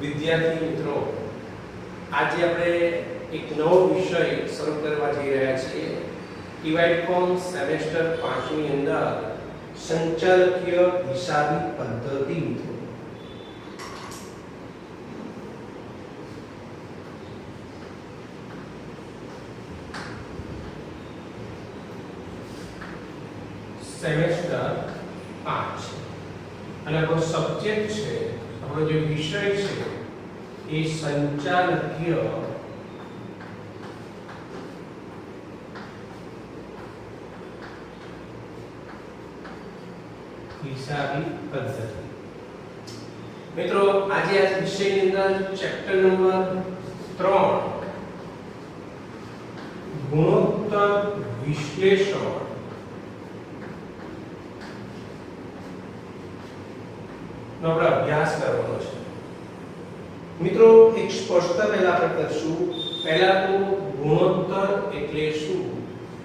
વિદ્યાર્થી મિત્રો, આજે આપણે એક નવો વિષય શરૂ કરવા જઈ રહ્યા છીએ. ટીવાયકોમ સેમેસ્ટર 5 ની અંદર સંચાલકીય હિસાબી પદ્ધતિ મિત્રો. સેમેસ્ટર 5 અને આપણો સબ્જેક્ટ છે, આપણો જે વિષય છે એ સંચાલકીય હિસાબી પદ્ધતિ. મિત્રો, આજે આ વિષયની અંદર ચેપ્ટર નંબર 3 ગુણોત્તર વિશ્લેષણ નો આપણે અભ્યાસ કરવાનો છે. મિત્રો, એક સ્પષ્ટતા પહેલા આપણે કરશું. પહેલા તો ગુણોત્તર એટલે શું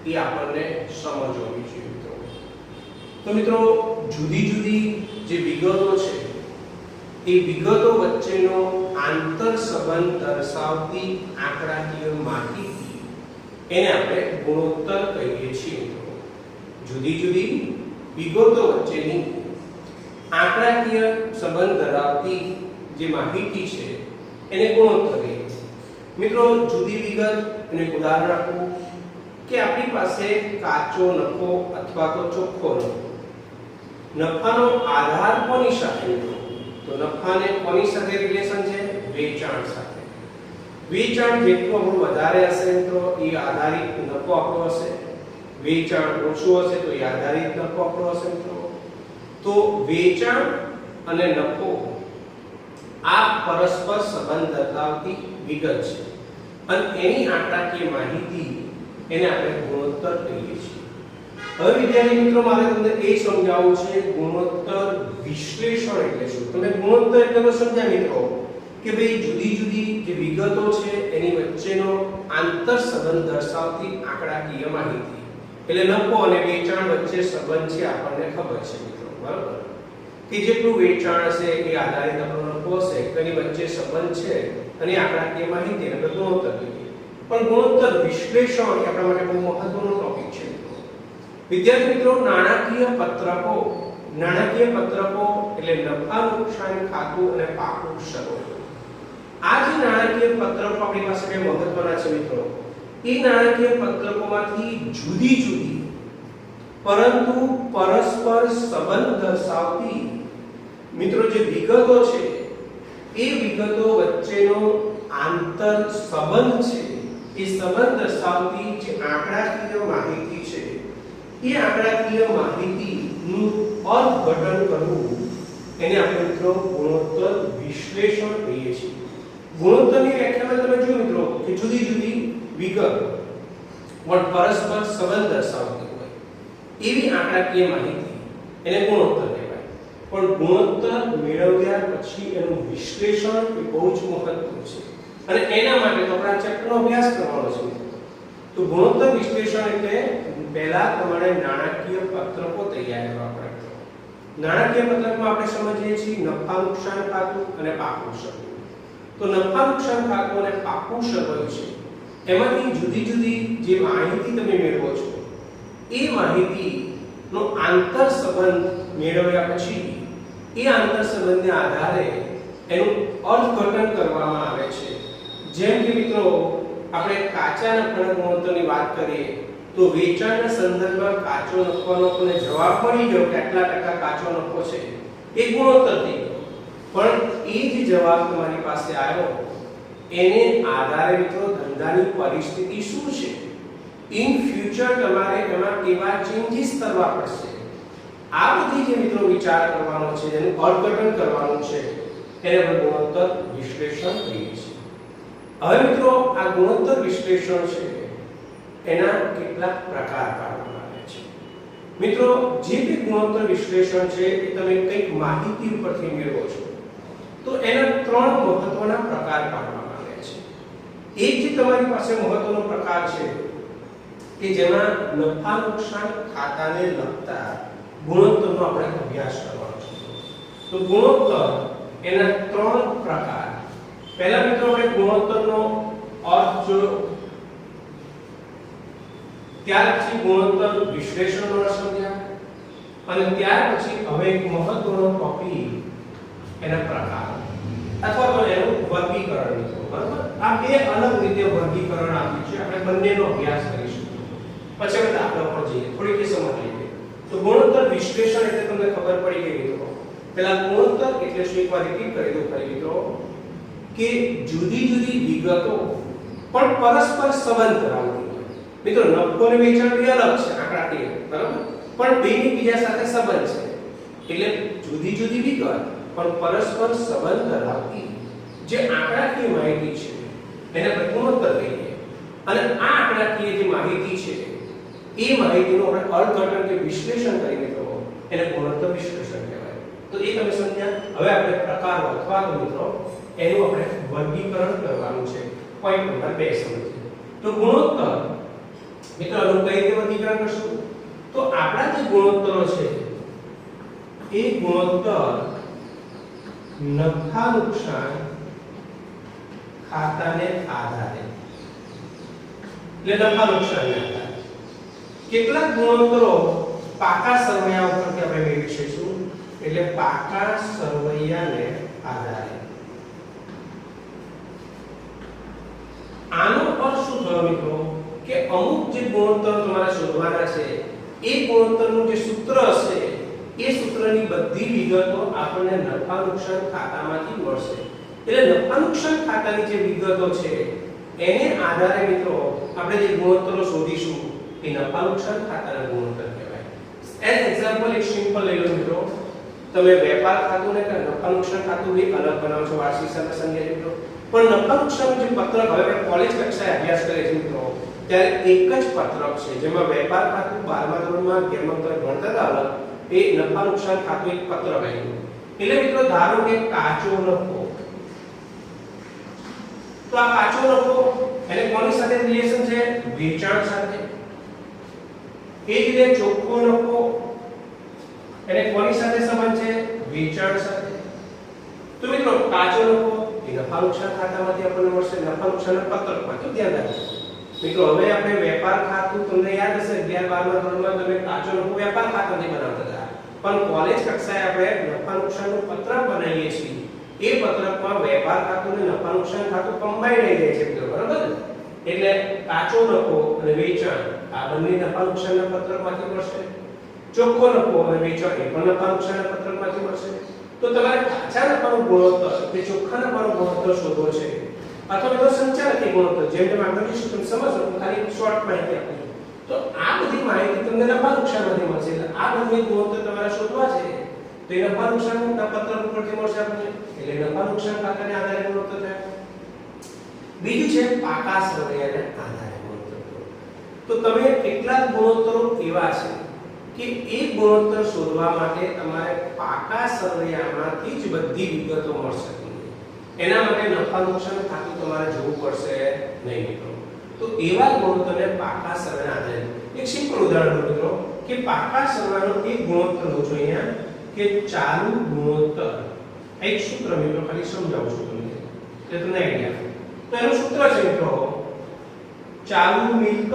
એ આપણને સમજવું જોઈએ મિત્રો. તો મિત્રો, જુદી જુદી જે વિગતો છે એ વિગતો વચ્ચેનો આંતર સંબંધ દર્શાવતી આંકડાકીય માહિતી એને આપણે ગુણોત્તર કહીએ છીએ મિત્રો. જુદી જુદી વિગતો વચ્ચેની આંકડાકીય સંબંધ ધરાવતી જે માહિતી છે એને ગુણોત્તર કહીએ છીએ મિત્રો. જુદી વિગત અને ઉદાહરણ આપું કે આપણી પાસે કાચો નફો અથવા તો ચોખ્ખો નફો. નફાનો આધાર કોની સાથે? તો નફાને કોની સાથે રિલેશન છે? વેચાણ સાથે. વેચાણ જેટલું આપણું વધારે હશે તો એ આધારિત નફો આપણો હશે. વેચાણ ઓછું હશે તો એ આધારિત નફો આપણો હશે મિત્રો. તો વેચાણ અને નફો આ પરસ્પર સંબંધ ધરાવતી વિગત છે અને એની આંકડાકીય માહિતી એને આપણે ગુણોત્તર કહીએ છીએ. હવે વિદ્યાર્થી મિત્રો, મારે તમને એ સમજાવવું છે ગુણોત્તર વિશ્લેષણ એટલે શું. તમે ગુણોત્તર એટલે તો સમજ્યા મિત્રો કે ભાઈ જુદી જુદી જે વિગતો છે એની વચ્ચેનો આંતર સંબંધ દર્શાવતી આંકડાકીય માહિતી. એટલે નફો અને વેચાણ વચ્ચે સંબંધ છે આપણને ખબર છે મિત્રો, બરાબર? કે જેટલું વેચાણ હશે એ આધારિત આપણો નફો હશે, તેની વચ્ચે સંબંધ છે અને આંકડાકીય માહિતી એટલે ગુણોત્તર કહીએ. પણ ગુણોત્તર વિશ્લેષણ એ આપણા માટે બહુ મહત્વનો ટોપિક છે મિત્રો. વિદ્યાર્થી મિત્રો, નાણાકીય પત્રકો એટલે નફા નુકસાન ખાતું અને પાકું શરૂઆત. આ જે નાણાકીય પત્રકો આપણી પાસે બે મહત્વના છે મિત્રો. એ નાણાકીય પત્રકોમાંથી જુદી જુદી પરંતુ પરસ્પર સંબંધ દર્શાવતી મિત્રો જે વિગતો છે એ વિગતો વચ્ચેનો આંતર સંબંધ છે એ સંબંધ દર્શાવતી જે આંકડાકીય માહિતી છે એ આંકડાકીય માહિતીનું અર્થઘટન કરવું એને આપણે મિત્રો ગુણોત્તર વિશ્લેષણ કહીએ છીએ. ગુણોત્તરની વ્યાખ્યામાં તમે જો મિત્રો કે જુદી જુદી વિગત પણ પરસ્પર સંબંધ દર્શાવતી હોય એવી આંકડાકીય માહિતી એને ગુણોત્તર કહેવાય. પણ ગુણોત્તર મેળવ્યા પછી એનું વિશ્લેષણ એ બહુ જ મહત્વનું છે અને એના માટે તો આપણે આ ચેપ્ટરનો અભ્યાસ કરવાનો છે. તો ગુણોત્તર વિશ્લેષણ એટલે પહેલા તમારે નાણાકીય પત્રકો તૈયાર કરવા પડે. નાણાકીય પત્રકમાં આપણે સમજીએ છીએ નફા નુકસાન ખાતું અને પાકું શરૂ. તો નફા નુકસાન ખાતું અને પાકું શરૂ છે એમાંથી જુદી જુદી જે માહિતી તમે મેળવો છો એ માહિતીનો આંતર સંબંધ મેળવ્યા પછી એ આંતર સંબંધને આધારે એનું અર્થઘટન કરવામાં આવે છે. જેમ કે મિત્રો, આપણે કાચા નફાના ગુણોત્તરની વાત કરીએ તો વેચાણના સંદર્ભમાં કાચો નફાનો આપણને જવાબ મળી ગયો કે આટલા ટકા કાચો નફો છે એ ગુણોત્તર થઈ ગયો. પણ એ જે જવાબ તમારી પાસે આવ્યો એને આધારે મિત્રો ધંધાની પરિસ્થિતિ શું છે, ઇન ફ્યુચર તમારે એમાં કેવા ચેન્જીસ કરવા પડશે, આ બધી જે મિત્રો વિચાર કરવાનો છે, જેનું અર્થઘટન કરવાનું છે એને આપણે ગુણોત્તર વિશ્લેષણ કહીએ છીએ. હવે મિત્રો, આ ગુણોત્તર વિશ્લેષણ છે એના કેટલાક પ્રકાર પાડવામાં આવે છે. મિત્રો, જે બી ગુણોત્તર વિશ્લેષણ છે એ તમે કંઈક માહિતી ઉપરથી મેળવો છો તો એના ત્રણ મહત્વના પ્રકાર પાડવામાં આવે છે. એક જે તમારી પાસે મહત્વનો પ્રકાર છે કે જેમાં નફા નુકસાન ખાતાને લગતા ગુણોત્તરનો આપણે અભ્યાસ કરવાનો છે. તો ગુણોત્તર એના ત્રણ પ્રકાર પહેલા મિત્રો આપણે ગુણોત્તરનો અર્થ જોયો, ત્યાર પછી ગુણોત્તર વિશ્લેષણનો અર્થ સમજ્યા અને ત્યાર પછી હવે એક મહત્વનો ટોપિક એના પ્રકાર અથવા તો એનું વર્ગીકરણ મિત્રો, બરાબર? આ બે અલગ રીતે વર્ગીકરણ આપ્યું છે, આપણે બંનેનો અભ્યાસ કરીશું. પછી આપણે દાખલા પર જઈએ, થોડીક સમજ લઈએ. તો ગુણોત્તર વિશ્લેષણ એટલે તમને ખબર પડી ગઈ મિત્રો. પહેલા ગુણોત્તર એટલે શું, એકવાર રિપીટ કરી દઉં ખરી મિત્રો, કે જુદી જુદી વિગતો પણ પરસ્પર સંબંધ ધરાવતી હોય. મિત્રો નફો અને વેચાણ બે અલગ છે આંકડાકીય, બરાબર? પણ બેની બીજા સાથે સંબંધ છે. એટલે જુદી જુદી વિગત પણ પરસ્પર સંબંધ ધરાવતી જે આંકડાકીય માહિતી છે એને આપણે ગુણોત્તર કહીએ. અને આ આંકડાકીય જે માહિતી છે એ માહિતીનું આપણે અર્થઘટન કે વિશ્લેષણ કરીને તો એને ગુણોત્તર વિશ્લેષણ કહેવાય. તો એ તમે સમજ્યા. હવે આપણે પ્રકારો અથવા તો મિત્રો એનું આપણે વર્ગીકરણ કરવાનું છે. પોઈન્ટ નંબર 2 સમજીએ. તો ગુણોત્તર મિત્રો એનું કઈ રીતે વર્ગીકરણ કરશું? તો આપણા જે ગુણોત્તરો છે એ ગુણોત્તર નફા નુકસાન ખાતાને આધારે, એટલે નફા નુકસાનને આધારે કેટલાક ગુણોત્તરો પાકા સરવૈયા ઉપરથી આપણે મેળવી શકીશું. એટલે પાકા સરવૈયાને આધારે. આનો અર્થ શું થયો મિત્રો? કે અમુક જે ગુણોત્તર તમારે શોધવાના છે એ ગુણોત્તરનું જે સૂત્ર હશે એ સૂત્રની બધી વિગતો આપણને નફા નુકસાન ખાતામાંથી મળશે. એટલે નફા નુકસાન ખાતાની જે વિગતો છે એને આધારે મિત્રો આપણે જે ગુણોત્તરો શોધીશું એ નફા નુકસાન ખાતાના ગુણોત્તર કહેવાય. એઝ એક્ઝામ્પલ એક સિમ્પલ લઈ લો મિત્રો, તમે વેપાર ખાતું ને નફા નુકસાન ખાતું બે અલગ બનાવો છો, વાર્ષિક સાથે સંખ્યા મિત્રો. પણ નફા નુકસાનનું જે પત્રક હવે આપણે કોલેજ કક્ષાએ અભ્યાસ કરીએ છીએ મિત્રો, ત્યારે એક જ પત્રક છે જેમાં વેપાર ખાતું 12મા ધોરણમાં 11મા ધોરણમાં ભણતા હતા અલગ, એ નફા નુકસાન ખાતું એક પત્રક આવ્યું. એટલે મિત્રો ધારો કે કાચો નફો, તો આ કાચો નફો એને કોની સાથે રિલેશન છે? વેચાણ સાથે. એ જ રીતે ચોખ્ખો નફો એને કોની સાથે સંબંધ છે? વેચાણ સાથે. તો મિત્રો કાચો નફો એ નફા નુકસાન ખાતામાંથી આપણને મળશે, નફા નુકસાનના પત્રકમાં. તો ધ્યાન રાખજો મિત્રો. હવે આપણે વેપાર ખાતું તમને યાદ હશે 11-12મા ધોરણમાં તમે કાચો નફો વેપાર ખાતામાંથી બનાવતા હતા, પણ કોલેજ કક્ષાએ આપણે નફા નુકસાનનું પત્રક બનાવીએ છીએ. એ પત્રકમાં વેપાર ખાતું અને નફા નુકસાન ખાતું કમ્બાઈન થઈ જાય છે મિત્રો, બરાબર? એટલે કાચો નફો અને વેચાણ આ બંને નફા નુકસાનના પત્રકમાંથી મળશે. ચોખ્ખો નફો અને વેચાણ એ પણ નફા નુકસાનના પત્રકમાંથી મળશે. તો તમારે કાચા નફાનો ગુણોત્તર કે ચોખ્ખા નફાનો ગુણોત્તર શોધવો છે, અથવા તો સંચાલકીય ગુણોત્તર, જેમ જેમ આગળ જઈશું તમે સમજો. ખાલી શોર્ટ માહિતી આપી. તો આ બધી માહિતી તમને નફા નુકસાનમાંથી મળશે. એટલે આ બંને ગુણોત્તર તમારે શોધવા છે તો એ નફા નુકસાનના પત્રક ઉપરથી મળશે આપણને. એટલે નફા નુકસાન ખાતાને આધારે ગુણોત્તર થાય. બીજું છે પાકા સરવૈયાને આધારે ગુણોત્તર. તો તમે કેટલાક ગુણોત્તરો એવા છે કે એ ગુણોત્તર શોધવા માટે તમારે પાકા સરવૈયામાંથી જ બધી વિગતો મળશે. એના માટે નફા નુકસાન ખાતું તમારે જોવું પડશે નહીં મિત્રો. તો એવા ગુણોત્તરને પાકા સરવૈયાના આધારે. એક સિમ્પલ ઉદાહરણ મિત્રો, કે પાકા સરવૈયાનો એક ગુણોત્તર લો છો અહીંયા કે ચાલુ ગુણોત્તર. એક સૂત્ર મિત્રો ખાલી સમજાવું છું તમને એટલે તમને આઈડિયા. તો એનું સૂત્ર છે મિત્રો ચાલુ મિલકત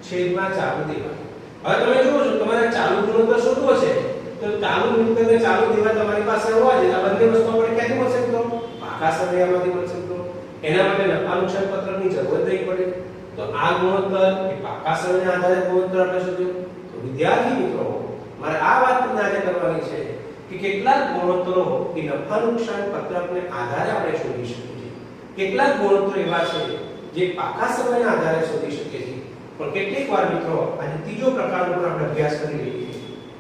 છેદમાં ચાલુ દેવા. હવે તમે જોવો છો તમારે ચાલુ ગુણોત્તર શોધવો છે તો ચાલુ મિલકત અને ચાલુ દેવા તમારી પાસે હોવા જોઈએ. આ બંને વસ્તુ આપણે ક્યાંથી મળશે મિત્રો? પાકા સરવૈયામાંથી મળશે મિત્રો. એના માટે નફા નુકસાન પત્રકની જરૂર નહીં પડે. તો આ ગુણોત્તર એ પાકા સરવૈયાના આધારે ગુણોત્તર આપણે શોધ્યો. તો વિદ્યાર્થી મિત્રો મારે આ વાત તમને આજે કરવાની છે કે કેટલાક ગુણોત્તરો એ નફા નુકસાન પત્રકને આધારે આપણે શોધી શકીએ છીએ. કેટલાક ગુણોત્તરો એવા છે જે પાકા સરવૈયાના આધારે શોધી શકીએ છીએ. પણ કેટલીક વાર મિત્રો આજે ત્રીજો પ્રકારનો પણ આપણે અભ્યાસ કરી લઈએ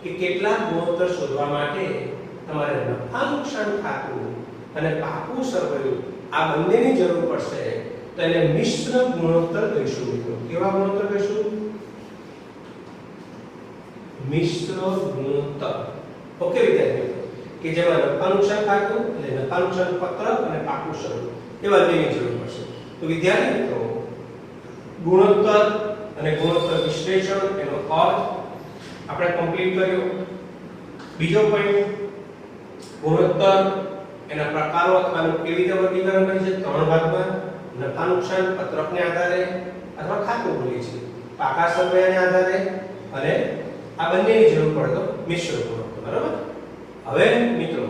કે કેટલાક ગુણોત્તર શોધવા માટે તમારે નફા નુકસાન ખાતું અને પાકું સરવૈયું આ બંનેની જરૂર પડશે. તો એને મિશ્ર ગુણોત્તર કહીશું મિત્રો. કેવા ગુણોત્તર કહીશું? મિશ્ર ગુણોત્તર. ઓકે વિદ્યાર્થી મિત્રો, કે જેમાં નફા નુકસાન ખાતું એટલે નફા નુકસાન પત્રક અને પાકું સરવૈયું એ બંનેની જરૂર પડશે. તો વિદ્યાર્થી મિત્રો ગુણોત્તર અને ગુણોત્તર વિશ્લેષણ એનો અર્થ આપણે કમ્પ્લીટ કર્યો. બીજો પોઈન્ટ ગુણોત્તર એના પ્રકારો અથવા કેવી રીતે વર્ગીકરણ કરી છે? ત્રણ ભાગમાં. નફા નુકસાન પત્રકને આધારે અથવા ખાતું બોલીએ છીએ પાકા સમયને આધારે અને આ બંનેની જરૂર પડે તો મિશ્ર ગુણોત્તર. બરાબર. હવે મિત્રો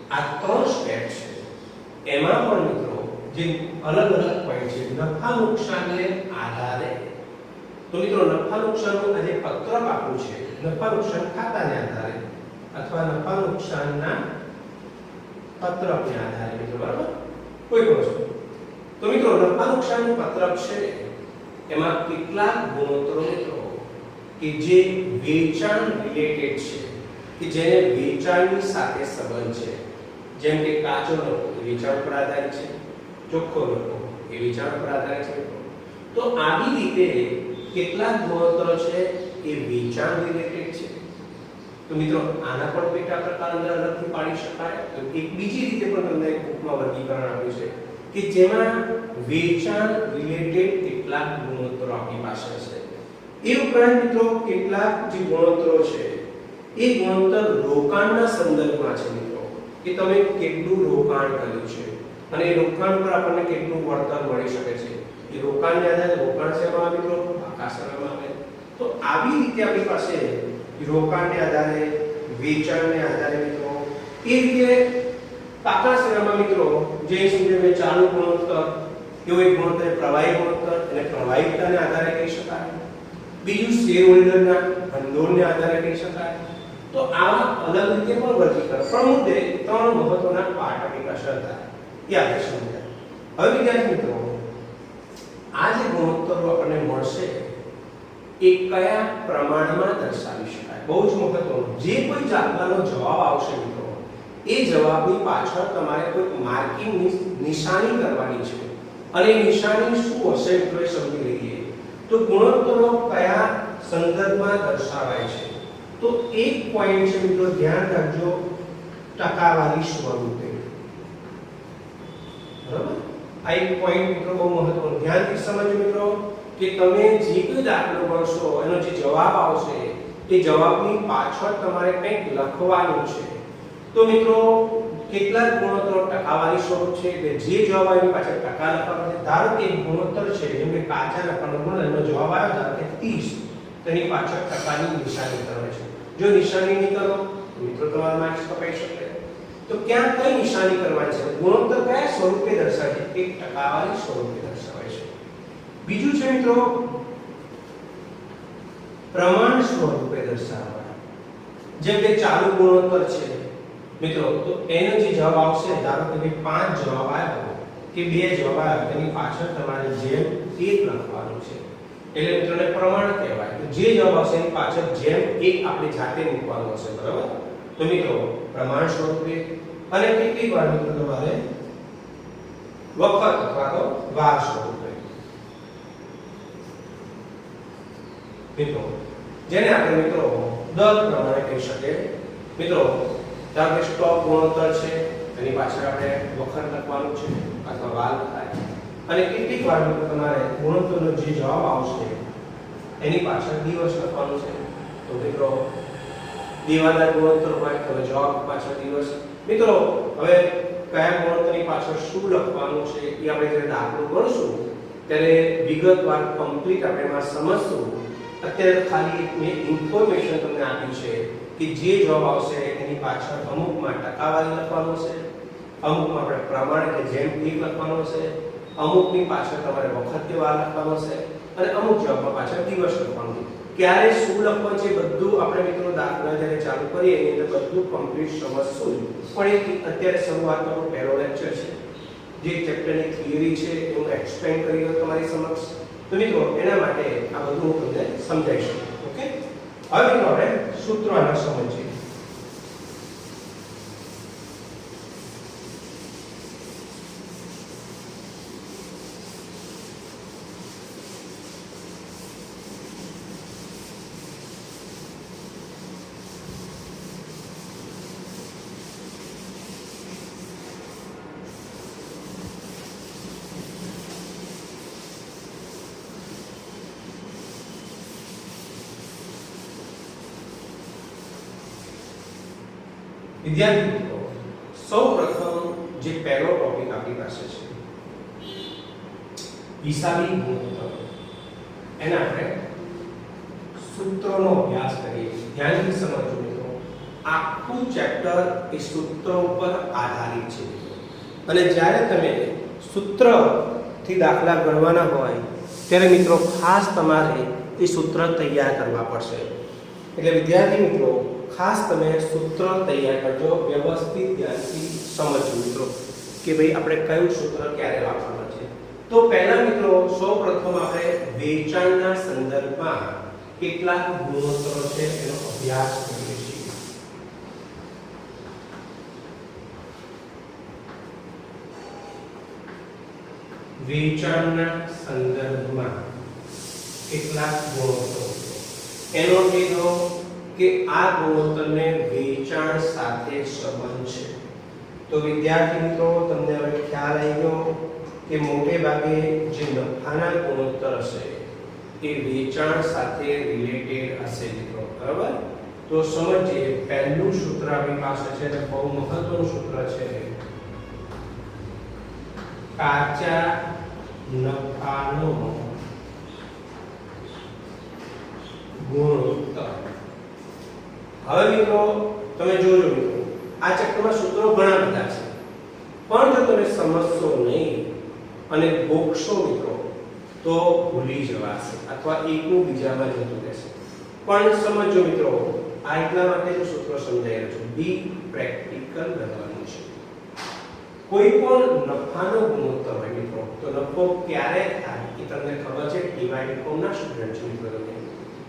આ ત્રણ સ્ટેપ છે એમાં પણ મિત્રો જે અલગ અલગ પોઈન્ટ છે નફા નુકસાનને આધારે. તો મિત્રો નફા નુકસાનનું આ જે પત્રક આપ્યું છે નફા નુકસાન ખાતાને આધારે અથવા નફા નુકસાનના પત્રકને આધારે મિત્રો. બરાબર. કોઈ પણ વસ્તુ તો મિત્રો નફા નુકસાનનું પત્રક છે એમાં કેટલાક ગુણોત્તરો મિત્રો કે જે વેચાણ રિલેટેડ છે કે જેને વેચાણની સાથે સંબંધ છે. જેમ કે કાચો નફો વેચાણ પર આધારિત છે, ચોખ્ખો નફો એ વેચાણ પર આધારિત છે. તો આવી રીતે કેટલાક ગુણોત્તરો છે એ વેચાણ રિલેટેડ છે. તો મિત્રો આના પણ પેટા પ્રકાર અંદર અલગથી પાડી શકાય. તો એક બીજી રીતે પણ તમને એક ઉપમા વર્ગીકરણ આપ્યું છે કે જેમાં વેચાણ રિલેટેડ કેટલાક ગુણોત્તરો આપણી પાસે છે. એ ઉપરાંત મિત્રો કેટલાક જે ગુણોત્તરો છે એ ગુણોત્તર રોકાણના સંદર્ભમાં છે મિત્રો કે તમે કેટલું રોકાણ કર્યું છે અને એ રોકાણ પર આપણને કેટલું વળતર મળી શકે છે. એ રોકાણને આધારે રોકાણ સેવામાં મિત્રો પાકા સેવામાં આવે. તો આવી રીતે આપણી પાસે રોકાણને આધારે વેચાણને આધારે મિત્રો એ રીતે પાકા સેવામાં મિત્રો જે સમજે ચાલુ ગુણોત્તર એવો એક ગુણોત્તર પ્રવાહી ગુણોત્તર અને પ્રવાહિતાને આધારે કહી શકાય. બીજું શેર હોલ્ડરના ભંડોળને આધારે કહી શકાય. તો આ અલગ રીતે પણ વર્ગીકરણ પણ મુદ્દે ત્રણ મહત્વના પાઠ આપણી પાસે હતા એ આપણે સમજ્યા. હવે વિદ્યાર્થી મિત્રો આ જે ગુણોત્તરો આપણને મળશે એ કયા પ્રમાણમાં દર્શાવી શકાય? બહુ જ મહત્વનું. જે કોઈ દાખલાનો જવાબ આવશે મિત્રો એ જવાબની પાછળ તમારે કોઈ માર્કિંગ નિશાની કરવાની છે અને એ નિશાની શું હશે મિત્રો એ સમજી લઈએ. તો ગુણોત્તરો કયા સંદર્ભમાં દર્શાવાય છે? તો એક પોઈન્ટ છે મિત્રો ધ્યાન રાખજો ટકાવારી સ્વરૂપે. બરાબર. આ એક પોઈન્ટ મિત્રો બહુ મહત્વનો ધ્યાનથી સમજો મિત્રો કે તમે જે કોઈ દાખલો ગણશો એનો જે જવાબ આવશે એ જવાબની પાછળ તમારે કંઈક લખવાનું છે. તો મિત્રો કેટલાક ગુણોત્તરો ટકાવારી સ્વરૂપ છે એટલે જે જવાબ આવે એની પાછળ ટકા લખવાનો છે. ધારો કે એક ગુણોત્તર છે જેમ કે કાચા નફાનો ગુણોત્તર એનો જવાબ આવ્યો ધારો કે 30 તેની પાછળ ટકાની નિશાની કરવાની છે. જો નિશાની નહીં કરો તો મિત્રો તમારા માર્ક્સ કપાઈ શકે. તો ક્યાં કઈ નિશાની કરવાની છે? ગુણોત્તર કયા સ્વરૂપે દર્શાવે છે? એક ટકાવારી સ્વરૂપે દર્શાવાય છે. બીજું છે મિત્રો પ્રમાણ સ્વરૂપે દર્શાવાય. જેમ કે ચાલુ ગુણોત્તર છે મિત્રો તો એનો જે જવાબ આવશે ધારો કે 5 જવાબ આવ્યો કે 2 જવાબ આવ્યો તેની પાછળ તમારે જેમ 1 લખવાનું છે. એટલે મિત્રોને પ્રમાણ કહેવાય. તો જે જવાબ આવશે એની પાછળ જેમ 1 આપણે જાતે મૂકવાનું હશે. બરાબર. તો મિત્રો પ્રમાણ સ્વરૂપે અને કેટલીક વાર મિત્રો તમારે વખત અથવા તો વાર સ્વરૂપે મિત્રો જેને આપણે મિત્રો દર પ્રમાણે કહી શકીએ. મિત્રો ધારો કે સ્ટોક ગુણોત્તર છે એની પાછળ આપણે વખત લખવાનું છે અથવા વાર લખાય. અને કેટલીક વાર મિત્રો તમારે ગુણોત્તરનો જે જવાબ આવશે એની પાછળ દિવસ લખવાનું છે. તો મિત્રો દિવાદાર ગુણોત્તર હોય તો જવાબ પાછળ દિવસ. મિત્રો હવે કયા ગુણોત્તરની પાછળ શું લખવાનું છે એ આપણે જ્યારે દાખલો ગણશું ત્યારે વિગતવાર કમ્પ્લીટ આપણે એમાં સમજશું. અત્યારે ખાલી મેં ઇન્ફોર્મેશન તમને આપી છે કે જે જવાબ આવશે એની પાછળ અમુકમાં ટકાવારી લખવાનું છે, અમુકમાં આપણે પ્રમાણ કે જેમ 1 લખવાનું છે, અમુકની પાછળ તમારે વખતે વાર લખવાનો છે અને અમુક જવાબમાં પાછળ દિવસ લખવાનું છે. ક્યારે શું લખવાનું છે બધું આપણે મિત્રો દાખલા જ્યારે ચાલુ કરીએ એની અંદર બધું કમ્પ્લીટ સમજશું. પણ એ અત્યારે શરૂઆતનો પહેલો લેક્ચર છે. જે ચેપ્ટરની થિયરી છે એ હું એક્સપ્લેન કરી રહ્યો તમારી સમક્ષ. તો મિત્રો એના માટે આ બધું હું તમને સમજાવી શકું. ઓકે. હવે મિત્રો આપણે સૂત્રો આના સમજીએ. વિદ્યાર્થી મિત્રો સૌપ્રથમ જે પહેલો ટોપિક આપણી પાસે છે હિસાબી ગુણોત્તર, એના આપણે સૂત્રોનો અભ્યાસ કરીએ છીએ. ધ્યાનથી સમજો મિત્રો, આખું ચેપ્ટર એ સૂત્રો ઉપર આધારિત છે અને જ્યારે તમે સૂત્રથી દાખલા ગણવાના હોય ત્યારે મિત્રો ખાસ તમારે એ સૂત્ર તૈયાર કરવા પડશે. એટલે વિદ્યાર્થી મિત્રો ખાસ તમે સૂત્ર તૈયાર કરજો, વ્યવસ્થિત ધ્યાનથી સમજજો મિત્રો કે ભાઈ આપણે કયું સૂત્ર ક્યારે વાપરવાનું છે. તો પહેલા મિત્રો સૌપ્રથમ આપણે વેચાણના સંદર્ભમાં કેટલાક ગુણોત્તરો છે એનો અભ્યાસ કરીએ છીએ. વેચાણના સંદર્ભમાં કેટલાક ગુણોત્તરો, એનો કીધો કે આ ગુણોત્તરને વેચાણ સાથે સંબંધ છે. તો વિદ્યાર્થી મિત્રો તમને હવે ખ્યાલ આવી ગયો કે મોટે ભાગે જે નફાના ગુણોત્તર હશે એ વેચાણ સાથે રિલેટેડ હશે મિત્રો, બરાબર? તો સમજીએ. પહેલું સૂત્ર આપણી પાસે છે અને બહુ મહત્વનું સૂત્ર છે, કાચા નફાનો ગુણોત્તર. હવે મિત્રો તમે જોજો મિત્રો, આ ચેપ્ટરમાં સૂત્રો ઘણા બધા છે, પણ જો તમે સમજશો નહીં અને ગોખશો મિત્રો તો ભૂલી જવાશે અથવા એકનું બીજામાં જતું રહેશે. પણ સમજો મિત્રો, આ એટલા માટે જો સૂત્રો સમજાઈ રહ્યો છું, બી પ્રેક્ટિકલ બનવાનું છે. કોઈ પણ નફાનો ગુણોત્તર હોય મિત્રો, તો નફો ક્યારે થાય એ તમને ખબર છે. ડિવાઇડ કોમના સ્ટુડન્ટ છે મિત્રો,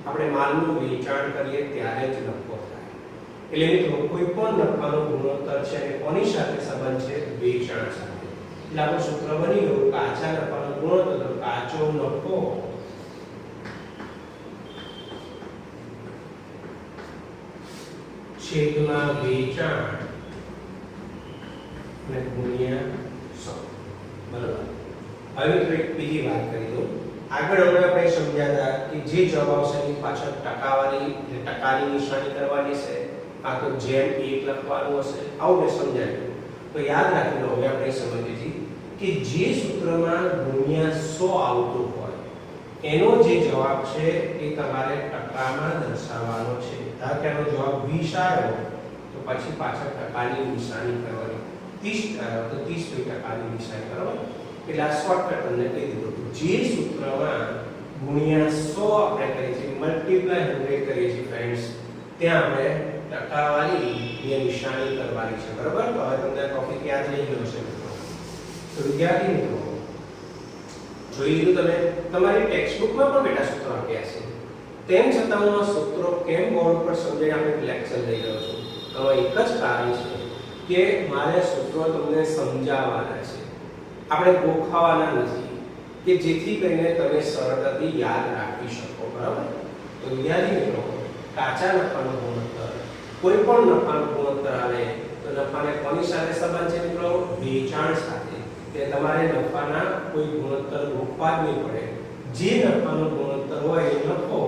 આપણે માલનું વેચાણ કરીએ ત્યારે જ નફો થાય. એટલે મિત્રો કોઈ પણ નફાનો ગુણોત્તર છે અને કોની સાથે સંબંધ છે? વેચાણ સાથે. એટલે આપણું સૂત્ર બની ગયું કાચા નફાનો ગુણોત્તર, તો કાચો નફો છેદમાં વેચાણ અને ગુણ્યા 100. બરાબર. હવે મિત્રો એક બીજી વાત કરી દઉં. આગળ હમણાં આપણે સમજ્યા હતા કે જે જવાબ આવશે એની પાછળ ટકાવારી એટલે ટકાની નિશાની કરવાની છે, કાં તો જેમ 1 લખવાનું હશે, આવું મેં સમજાવ્યું. તો યાદ રાખી લો. હવે આપણે સમજીએ છીએ કે જે સૂત્રમાં ગુણ્યા 100 આવતું હોય એનો જે જવાબ છે એ તમારે ટકામાં દર્શાવવાનો છે. ધારો કે આનો જવાબ 20 આવ્યો તો પછી પાછળ ટકાની નિશાની કરવાની. 30 આવ્યો તો 30 ટકાની નિશાની કરવાની. એટલે આ શોર્ટકટ તમને કહી દીધું. જે સૂત્રમાં ગુણ્યા 100 આપણે કરીએ છીએ, મલ્ટીપ્લાય 100 કરીએ છીએ ફ્રેન્ડ્સ, ત્યાં આપણે ટકાવારીની નિશાની કરવાની છે. બરાબર? તો હવે તમને ટોપિક યાદ રહી ગયો છે મિત્રો. તો વિદ્યાર્થી મિત્રો જોઈ લીધું તમે, તમારી ટેક્સ્ટબુકમાં પણ બેટા સૂત્રો આપ્યા છે, તેમ છતાં હું આ સૂત્રો કેમ બોર્ડ પર સમજાવીને આપણે લેક્ચર લઈ રહ્યો છું. તો એક જ કારણ છે કે મારે સૂત્રો તમને સમજાવવાના છે, આપણે ગોખાવાના નથી, કે જેથી કરીને તમે સરળતાથી યાદ રાખી શકો. બરાબર? તો વિદ્યાર્થી મિત્રો કાચા નફાનો ગુણોત્તર, કોઈ પણ નફાનો ગુણોત્તર આવે તો નફાને કોની સાથે સંબંધ છે મિત્રો? વેચાણ સાથે. કે તમારે નફાના કોઈ ગુણોત્તર ગોખવા જ નહીં પડે. જે નફાનો ગુણોત્તર હોય એ નફો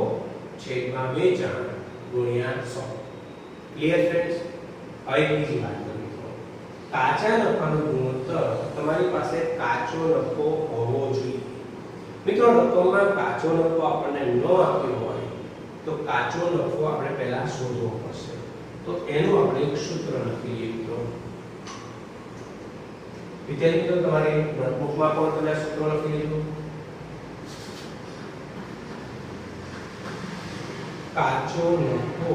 છેદમાં વેચાણ ગુણ્યા 100. Clear friends? હવે બીજી વાત કરીએ મિત્રો, કાચા નફાનો ગુણોત્તર તમારી પાસે કાચો નફો હોવો જોઈએ. મિત્રો રકમમાં કાચો નફો આપણને ન આપ્યો હોય તો કાચો નફો આપણે પહેલા શોધવો પડશે. તો એનું આપણે એક સૂત્ર લખીએ મિત્રો. વિદ્યાર્થી મિત્રો તમારી નોટબુકમાં પણ તમે સૂત્ર લખી લીધું. કાચો નફો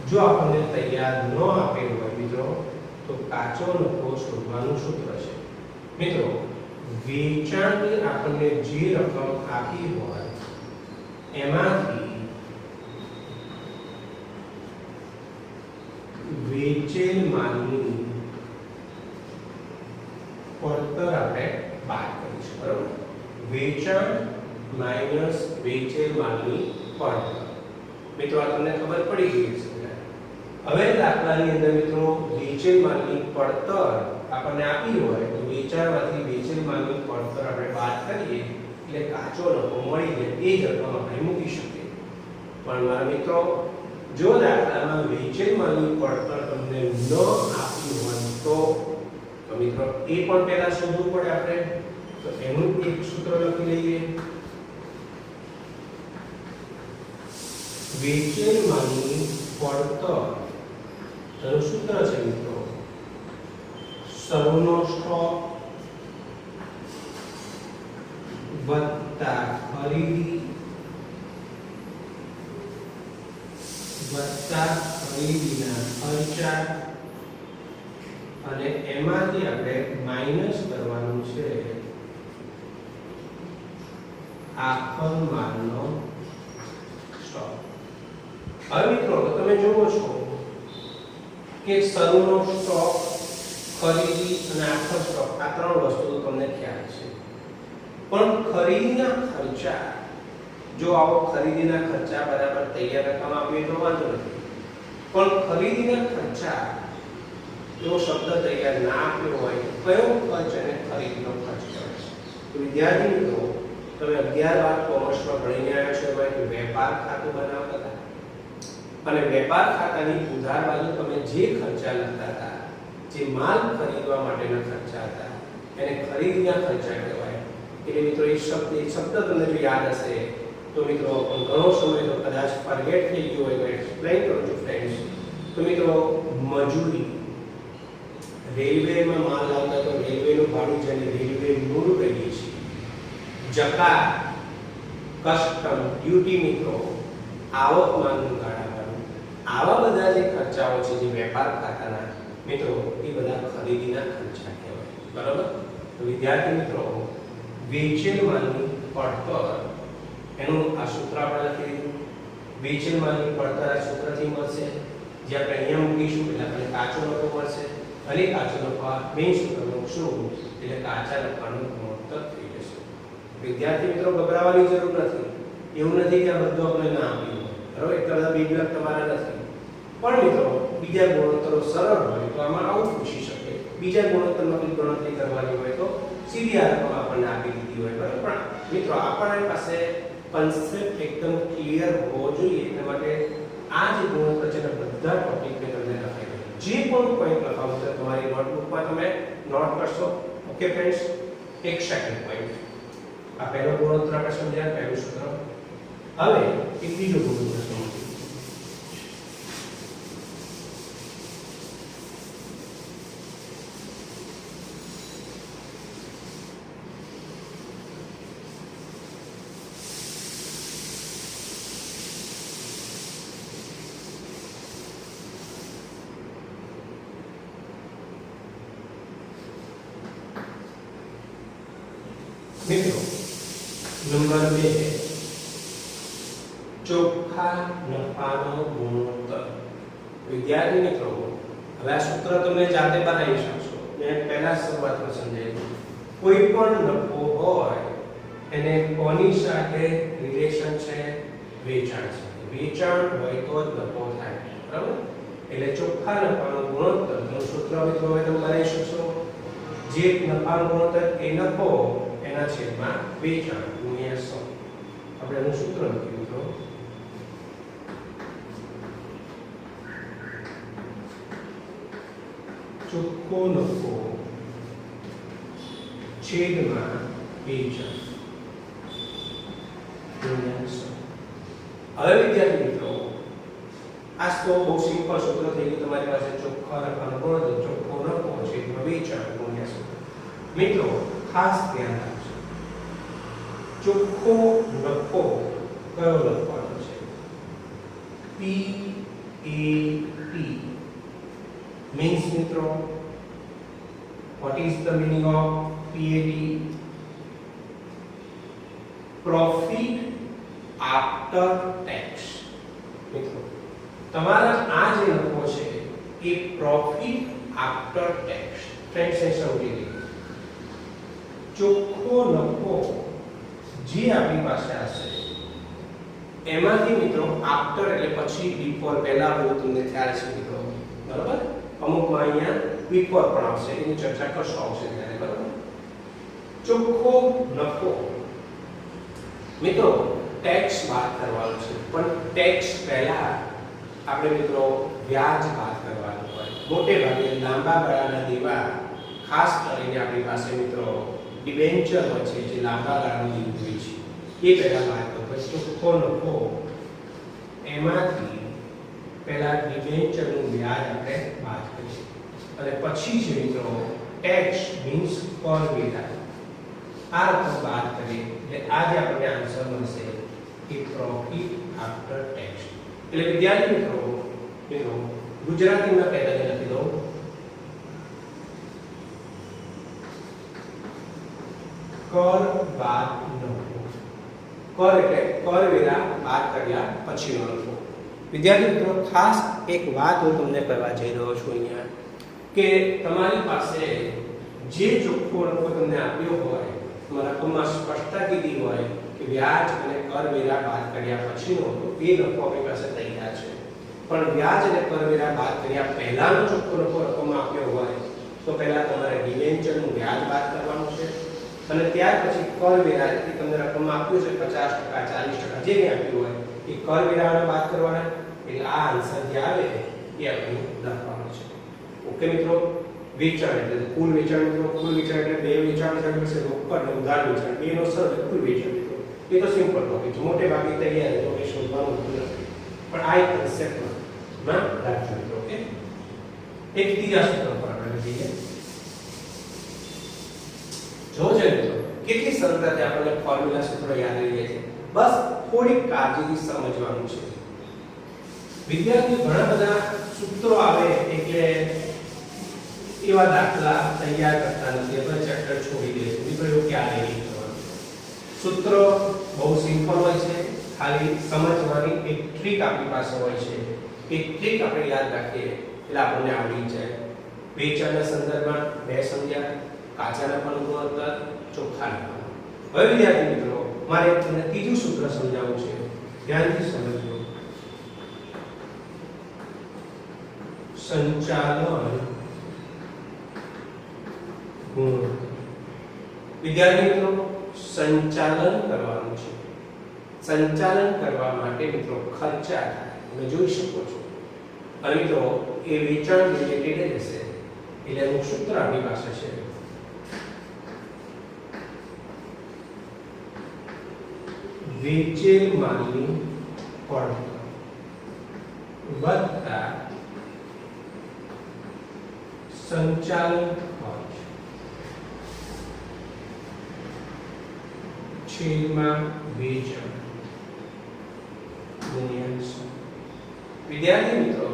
જો આપણને તૈયાર ન આપેલું હોય મિત્રો, તો કાચો નફો શોધવાનું સૂત્ર છે મિત્રો. વેચાણની આપણને જે રકમ આપી હોય એમાંથી વેચેલ માલની પડતર આપણે બાદ કરીશું. બરાબર? વેચાણ માઈનસ વેચેલ માલની પડતર. મિત્રો આ તમને ખબર પડી ગઈ છે. હવે દાખલાની અંદર મિત્રો વેચેલ માલની પડતર આપણને આપી હોય તો વેચાણમાંથી વેચેલ માલની પડતર આપણે બાદ કરીએ એટલે કાચો નફો મળી જાય. એ જ રકમ આપણે મૂકી શકીએ. પણ મારા મિત્રો જો દાખલામાં વેચેલ માલની પડતર તમને ન આપી હોય તો તમે એ પણ પહેલા શોધવું પડે આપણે, તો એનું એક સૂત્ર લખી લઈએ. વેચેલ માલની પડતર એનું સૂત્ર છે મિત્રો સર્વનો સ્ટોક વત્તા ખરીદી વત્તા ખરીદીના ખર્ચા અને એમાંથી આપણે માઈનસ કરવાનું છે આખર માલનો સ્ટોક. હવે મિત્રો તમે જુઓ છો કે શરૂનો સ્ટોક, ખરીદી અને આખર સ્ટોક આ ત્રણ વસ્તુઓ તમને ખ્યાલ છે. પણ ખરીદીના ખર્ચા, જો આવો ખરીદીના ખર્ચા બરાબર તૈયાર રકમ આપીએ તો વાંધો નથી, પણ ખરીદીના ખર્ચા એવો શબ્દ તૈયાર ના આપ્યો હોય કયો ખર્ચ અને ખરીદીનો ખર્ચ કરે છે. તો વિદ્યાર્થી મિત્રો તમે 11 કોમર્સમાં ભણીને આવ્યા છો એમાં એક વેપાર ખાતું બનાવતા હતા અને વેપાર ખાતાની ઉધાર બાજુ તમે જે ખર્ચા લખતા હતા, જે માલ ખરીદવા માટેના ખર્ચા હતા, એને ખરીદીના ખર્ચા કહેવાય. એટલે મિત્રો એ શબ્દ તમને જો યાદ હશે તો મિત્રો ઘણો સમય તો કદાચ ફોરગેટ થઈ ગયો હોય તો એક્સપ્લેન કરું છું ફ્રેન્ડ્સ. તો મિત્રો મજૂરી, રેલવેમાં માલ લાવતા તો રેલવેનું ભાડું જેને રેલવે મૂળ કહીએ છીએ, જકાત, કસ્ટમ ડ્યુટી મિત્રો, આવકમાનનું ગાળાવાળું, આવા બધા જે ખર્ચાઓ છે જે વેપાર ખાતાના મિત્રો એ બધા ખરીદીના ખર્ચા કહેવાય. બરાબર? તો વિદ્યાર્થી મિત્રો વેચેલ માલની પડતર એનું આ સૂત્ર આપણે લખી દીધું. વેચેલ માલની પડતર આ સૂત્રથી મળશે, જે આપણે અહીંયા મૂકીશું એટલે આપણે કાચો નફો મળશે અને કાચો નફા મેઇન સૂત્ર મૂકશું એટલે કાચા નફાનું ગુણોત્તર થઈ જશે. વિદ્યાર્થી મિત્રો ગભરાવાની જરૂર નથી. એવું નથી કે આ બધું આપણે ના આપ્યું બરાબર, એટલા બધા બિગલક તમારા નથી. પણ મિત્રો બીજા ગુણોત્તરો સરળ હોય તો આમાં આવું પૂછી શકે, બીજા ગુણોત્તરમાં ગણતરી કરવાની હોય તો સીધી આ રકમ આપણને આપી દીધી હોય. બરાબર? પણ મિત્રો આપણી પાસે કન્સેપ્ટ એકદમ ક્લિયર હોવો જોઈએ. એટલા માટે આ જે ગુણોત્તર છે ને બધા ટોપિક મેં તમને લખાઈ દીધા. જે પણ પોઈન્ટ લખાવું છે તમારી નોટબુકમાં તમે નોટ કરશો. Okay friends? એક સેકન્ડ પોઈન્ટ. આ પહેલો ગુણોત્તર આપણે સમજ્યા, પહેલું સૂત્ર. હવે એક બીજો ગુણોત્તર સમજીએ. મિત્રો નંબર 2 ચોખ્ખા નફાનો ગુણોત્તર. વિદ્યાર્થી મિત્રો હવે આ સૂત્ર તમે જાતે બનાવી શકશો. મેં પહેલા શરૂઆતમાં સમજાવ્યું, કોઈ પણ નફો હોય એને કોની સાથે રિલેશન છે? વેચાણ સાથે. વેચાણ હોય તો જ નફો થાય. બરાબર? એટલે ચોખ્ખા નફાનો ગુણોત્તર નું સૂત્ર મિત્રો હવે તમે બનાવી શકશો. જે નફાનો ગુણોત્તર એ નફો એના છેદમાં વેચાણ ગુણ્યા 100. આપણે એનું સૂત્ર લખ્યું મિત્રો ચોખ્ખો નફો છેદમાં વેચાણ ગુણ્યા 100. હવે વિદ્યાર્થી મિત્રો આ તો બહુ સિમ્પલ સૂત્ર થઈ ગયું તમારી પાસે. ચોખ્ખા નફાનો ગુણોત્તર ચોખ્ખો નફો છેદમાં વેચાણ ગુણ્યા 100. મિત્રો ખાસ ધ્યાન રાખજો, ચોખ્ખો નફો કયો લખવાનો છે? PAT means મિત્રો what is the meaning of PAT? Profit after tax. મિત્રો તમારા આ જે નફો છે એ પ્રોફિટ આફ્ટર ટેક્સ. ફ્રેન્ડ્સ એ સમજી લો, ચોખ્ખો નફો જે આપણી પાસે હશે એમાંથી મિત્રો આફ્ટર એટલે પછી, બિફોર પહેલા બધું તમને ખ્યાલ છે મિત્રો. બરાબર? અમુકમાં અહીંયા બિફોર પણ આવશે, એની ચર્ચા કરશો આવશે ત્યારે. બરાબર? ચોખ્ખો નફો મિત્રો ટેક્સ બાદ કરવાનો છે, પણ ટેક્સ પહેલા આપણે મિત્રો વ્યાજ બાદ કરવાનું હોય. મોટે ભાગે લાંબા ગાળાના દેવા ખાસ કરીને આપણી પાસે મિત્રો ડિબેન્ચર હોય છે જે લાંબા ગાળાની લીધી હોય છે એ પહેલા વાત કરો પછી ચોખ્ખો નફો એમાંથી પહેલા ડિબેન્ચરનું વ્યાજ આપણે બાદ કરીશું અને પછી છે મિત્રો ટેક્સ મીન્સ કરવેરા આ રકમ બાદ કરીએ એટલે આ જે આપણને આન્સર મળશે એ પ્રોફિટ આફ્ટર ટેક્સ એટલે વિદ્યાર્થી મિત્રો ગુજરાતીમાં પહેલા લખી દો કર બાદ નફો કર એટલે કરવેરા બાદ કર્યા પછીનો નફો વિદ્યાર્થી મિત્રો ખાસ એક વાત હું તમને કરવા જઈ રહ્યો છું અહીંયા કે તમારી પાસે જે ચોખ્ખો નફો તમને આપ્યો હોય રકમમાં સ્પષ્ટતા કીધી હોય કે વ્યાજ અને કરવેરા બાદ કર્યા પછીનો તો એ નફો આપણી પાસે તૈયાર છે પણ વ્યાજ અને કરવેરા બાદ કર્યા પહેલાનો ચોખ્ખો નફો રકમમાં આપ્યો હોય તો પહેલા તમારે ડિબેન્ચરનું વ્યાજ બાદ કરવાનું છે અને ત્યાર પછી કરવેરા જે તમને રકમમાં આપ્યું છે 50% 40% જે કંઈ આપ્યું હોય એ કરવેરાને બાદ કરવાના એટલે આ આન્સર જે આવે એ આપણે લખવાનું છે ઓકે મિત્રો વેચાણ એટલે કુલ વેચાણ મિત્રો કુલ વેચાણ એટલે બે વેચાણ છે રોકડ અને ઉધાર વેચાણ બેનો સરળ કુલ વેચાણ મિત્રો એ તો સિમ્પલ ટોપિક છે મોટે ભાગે તૈયાર તો કે શોધવાનું હોતું નથી પણ આ એક કન્સેપ્ટમાં રાખજો મિત્રો ઓકે એક ત્રીજા સૂત્ર પર આપણે જઈએ જો છે મિત્રો કેટલી સરળતાથી આપણને ફોર્મ્યુલા સૂત્રો યાદ રહી જાય છે બસ થોડી કાળજીથી સમજવાનું છે વિદ્યાર્થીઓ ઘણા બધા સૂત્રો આવે એટલે એવા દાખલા તૈયાર કરતા નથી અથવા ચેપ્ટર છોડી દે છે મિત્રો એવું ક્યારેય નહીં કરવાનું સૂત્રો બહુ સિમ્પલ હોય છે ખાલી સમજવાની એક ટ્રીક આપણી પાસે હોય છે એ ટ્રીક આપણે યાદ રાખીએ એટલે આપણને આવડી જાય વેચાણના સંદર્ભમાં બે સમજ્યા કાચા નફાનું ગુણોત્તર ચોખ્ખા નફાનું હવે વિદ્યાર્થી મિત્રો મારે તમને ત્રીજું સૂત્ર સમજાવવું છે ધ્યાનથી સમજજો સંચાલન વિદ્યાર્થી મિત્રો સંચાલન કરવાનું છે સંચાલન કરવા માટે મિત્રો ખર્ચા થાય તમે જોઈ શકો છો અને મિત્રો એ વેચાણ રિલેટેડ હશે એટલે એનું સૂત્ર આપણી પાસે છે વેચેલ માલની પડતર વત્તા સંચાલન ખર્ચ છેદમાં વેચાણ વિદ્યાર્થી મિત્રો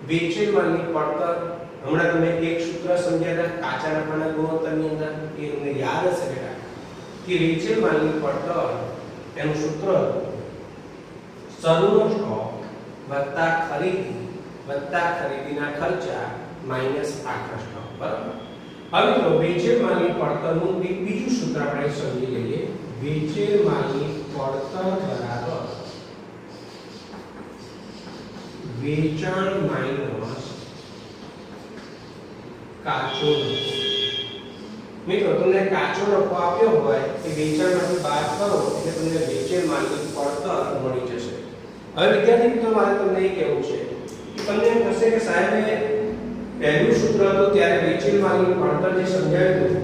વેચેલ માલની પડતર હમણાં તમે એક સૂત્ર સમજ્યા હતા કાચા નફાના ગુણોત્તરની અંદર એ તમને યાદ હશે બેટા કે વેચેલ માલની પડતર એનું સૂત્ર શરૂનો સ્ટોક વત્તા ખરીદીના ખર્ચા માઈનસ આખા સ્ટોક બરાબર હવે તો વેચેલ માલની પડતરનું એક બીજું સૂત્ર આપણે સમજી લઈએ વેચેલ માલની પડતર બરાબર વેચાણ માઈનસ કાચો નફો મિત્રો તમને કાચો નફો આપ્યો હોય કે વેચાણમાંથી બાદ કરો એટલે તમને વેચેલ માલની પડતર મળી જશે હવે વિદ્યાર્થી મિત્રો મારે તમને એ કહેવું છે કે તમને એમ થશે કે સાહેબ પહેલું સૂત્ર હતું ત્યારે વેચેલ માલની પડતર જે સમજાવ્યું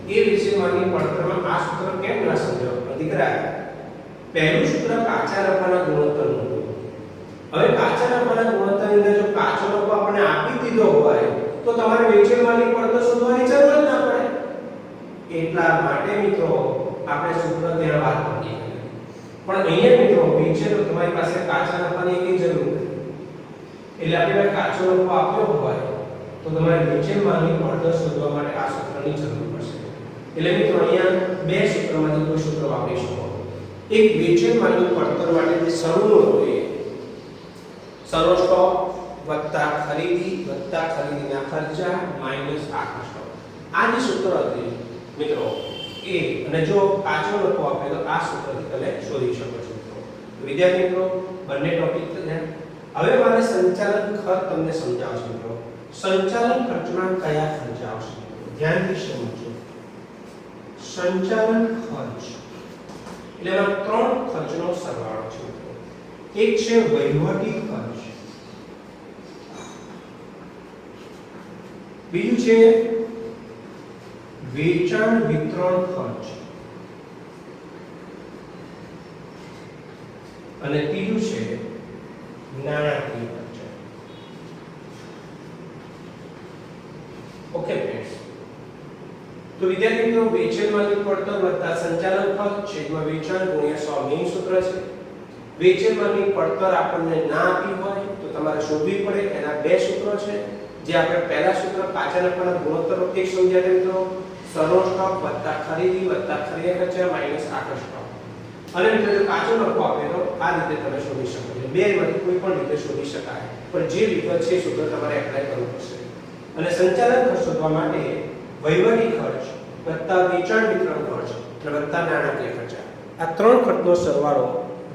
એ વેચેલ માલની પડતરમાં આ સૂત્ર કેમ ના સમજાવ્યું દીકરા પહેલું સૂત્ર કાચા નફાના ગુણોત્તરનું હતું હવે કાચા નફાના ગુણોત્તરની અંદર જો કાચો નફો આપણે આપી દીધો હોય તો તમારે વેચેલ માલની પડતર શોધવાની જરૂર જ ના પડે એટલા માટે મિત્રો આપણે સૂત્ર ત્યાં વાત કરીએ પણ અહીંયા મિત્રો વેચેલ તમારી પાસે કાચા નફાની એની જરૂર નથી એટલે આપણે કાચો નફો આપ્યો હોય તો તમારે વેચેલ માલની પડતર શોધવા માટે આ સૂત્રની જરૂર પડશે એટલે મિત્રો અહીંયા બે સૂત્રમાંથી કોઈ સૂત્ર વાપરી શકો એક વેચેલ માલની પડતર માટે જે શરૂનો હતો એ શરૂ સ્ટોક વત્તા ખરીદીના ખર્ચા માઈનસ આખા સ્ટોક આ જે સૂત્ર હતું મિત્રો એ અને જો કાચો નફો આપે તો આ સૂત્રથી તમે શોધી શકો છો વિદ્યાર્થી મિત્રો બંને ટોપિક થયા હવે મારે સંચાલન ખર્ચ તમને સમજાવશું મિત્રો સંચાલન ખર્ચમાં કયા ખર્ચ આવશે ધ્યાનથી સમજો સંચાલન ખર્ચ એટલે એમાં ત્રણ ખર્ચનો સરવાળો છે મિત્રો એક છે વહીવટી ખર્ચ બીજું છે વેચાણ વિતરણ ખર્ચ અને ત્રીજું છે નાણાકીય ખર્ચ. ઓકે ફ્રેન્ડ્સ, તો વિદ્યાર્થી મિત્રો વેચાણમાંથી પડતર વત્તા સંચાલન ખર્ચ છેદમાં વેચાણ ગુણ્યા 100 મેઇન સૂત્ર છે. વેચાણમાંથી પડતર આપણને ના આપી હોય તો તમારે શોધવી પડે. એના બે સૂત્રો છે જે આપણે પહેલા સૂત્ર કાચા નફાના ગુણોત્તર વખતે સમજ્યા હતા મિત્રો. સરળ સ્ટોક વત્તા ખરીદી વત્તા ખરીદા ખર્ચા માઈનસ આખા સ્ટોક. અને મિત્રો જો કાચો નફો આપે તો આ રીતે તમે શોધી શકો છો. બે માંથી કોઈ પણ રીતે શોધી શકાય, પણ જે વિગત છે સૂત્ર તમારે એપ્લાય કરવું પડશે. અને સંચાલન ખર્ચ શોધવા માટે વહીવટી ખર્ચ વત્તા વેચાણ વિતરણ ખર્ચ અને વત્તા નાણાકીય ખર્ચ, આ ત્રણ ખર્ચનો સરવાળો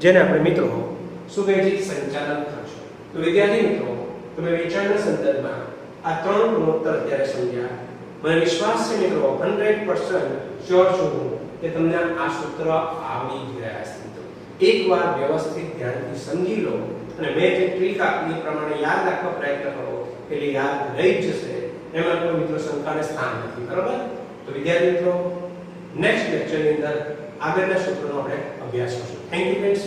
જેને આપણે મિત્રો શું કહે છે? સંચાલન ખર્ચ. તો વિદ્યાર્થી મિત્રો તમે વેચાણના સંદર્ભમાં આ ત્રણ ગુણોત્તર અત્યારે સમજ્યા. મને વિશ્વાસ છે મિત્રો 100% શ્યોર છું કે તમને આ સૂત્ર આવડી ગયા હશે. એકવાર વ્યવસ્થિત ધ્યાનથી સમજી લો અને મેં જે ટ્રીક આપી એ પ્રમાણે યાદ રાખવા પ્રયત્ન કરો એટલે યાદ રહી જ જશે. એમાં કોઈ મિત્રો શંકાને સ્થાન નથી. બરાબર? તો વિદ્યાર્થી મિત્રો નેક્સ્ટ લેક્ચરની અંદર આગળના સૂત્રોનો આપણે અભ્યાસ કરશું. Thank you friends.